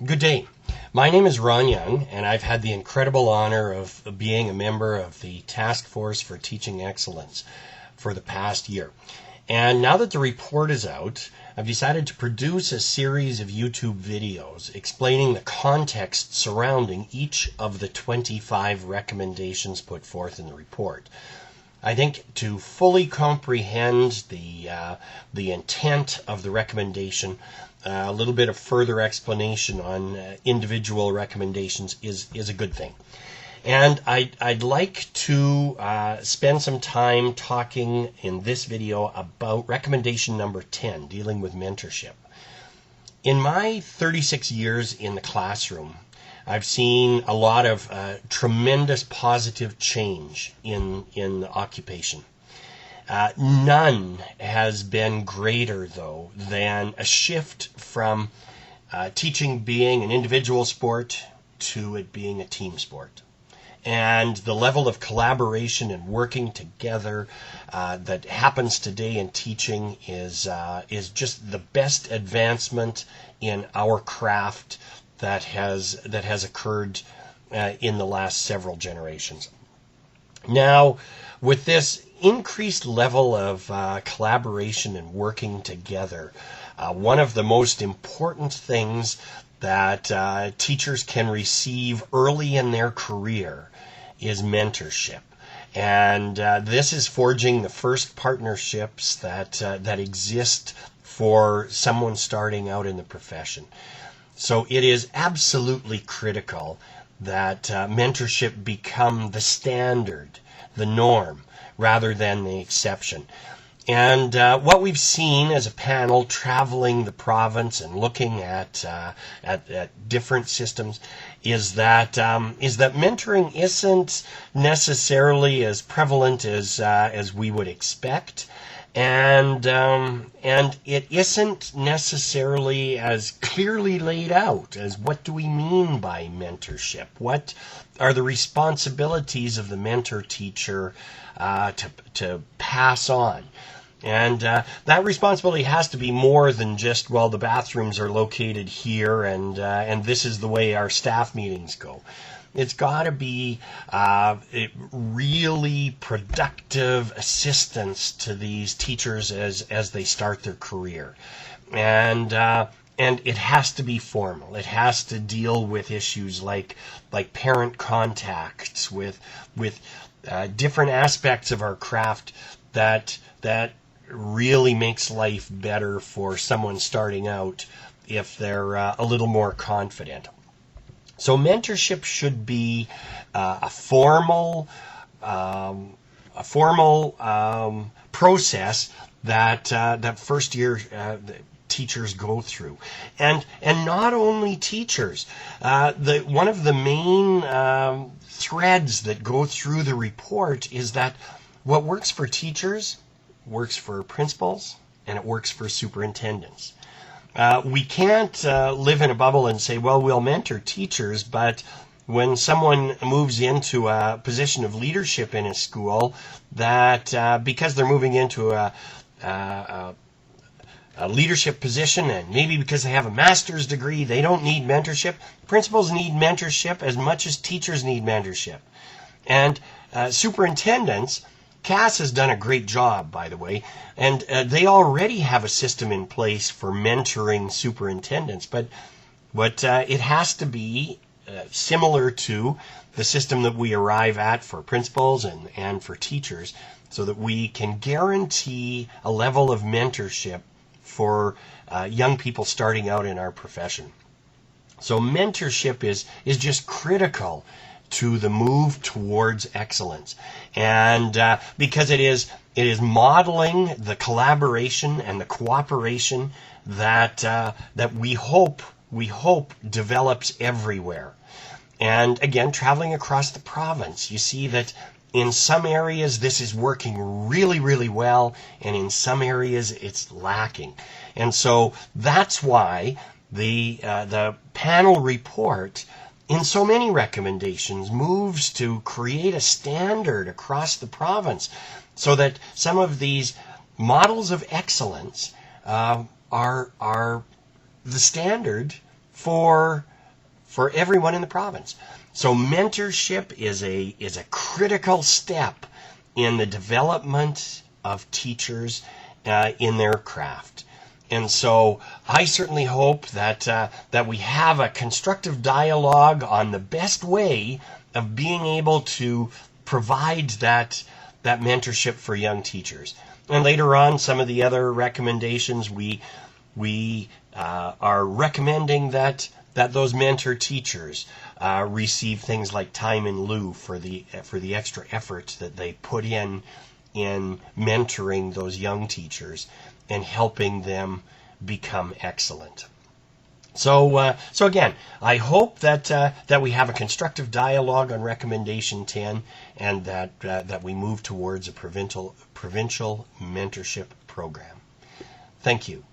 Good day. My name is Ron Young, and I've had the incredible honor of being a member of the Task Force for Teaching Excellence for the past year. And now that the report is out, I've decided to produce a series of YouTube videos explaining the context surrounding each of the 25 recommendations put forth in the report. I think to fully comprehend the intent of the recommendation, a little bit of further explanation on individual recommendations is a good thing. And I'd like to spend some time talking in this video about recommendation number 10, dealing with mentorship. In my 36 years in the classroom, I've seen a lot of tremendous positive change in the occupation. None has been greater, though, than a shift from teaching being an individual sport to it being a team sport. And the level of collaboration and working together that happens today in teaching is just the best advancement in our craft that has occurred in the last several generations. Now, with this increased level of collaboration and working together, one of the most important things that teachers can receive early in their career is mentorship. And this is forging the first partnerships that exist for someone starting out in the profession. So it is absolutely critical that mentorship become the standard, the norm, rather than the exception. And what we've seen as a panel traveling the province and looking at different systems is that mentoring isn't necessarily as prevalent as we would expect. And it isn't necessarily as clearly laid out as what do we mean by mentorship? What are the responsibilities of the mentor teacher to pass on? And that responsibility has to be more than just, well, the bathrooms are located here and this is the way our staff meetings go. It's got to be really productive assistance to these teachers as they start their career. And it has to be formal. It has to deal with issues like parent contacts with different aspects of our craft that really makes life better for someone starting out if they're a little more confident. So mentorship should be a formal process that first year teachers go through, and not only teachers. One of the main threads that go through the report is that what works for teachers works for principals and it works for superintendents. We can't live in a bubble and say, well, we'll mentor teachers, but when someone moves into a position of leadership in a school, that because they're moving into a leadership position and maybe because they have a master's degree, they don't need mentorship. Principals need mentorship as much as teachers need mentorship. And superintendents, Cass has done a great job, by the way, and they already have a system in place for mentoring superintendents, but it has to be similar to the system that we arrive at for principals and for teachers so that we can guarantee a level of mentorship for young people starting out in our profession. So mentorship is just critical to the move towards excellence, and because it is modeling the collaboration and the cooperation that we hope develops everywhere. And again, traveling across the province, you see that in some areas this is working really, really well, and in some areas it's lacking. And so that's why the panel report in so many recommendations moves to create a standard across the province so that some of these models of excellence are the standard for everyone in the province. So mentorship is a critical step in the development of teachers in their craft. And so I certainly hope that we have a constructive dialogue on the best way of being able to provide that mentorship for young teachers. And later on, some of the other recommendations, we are recommending that those mentor teachers receive things like time in lieu for the extra effort that they put in mentoring those young teachers and helping them become excellent. So again, I hope that we have a constructive dialogue on Recommendation 10, and that we move towards a provincial mentorship program. Thank you.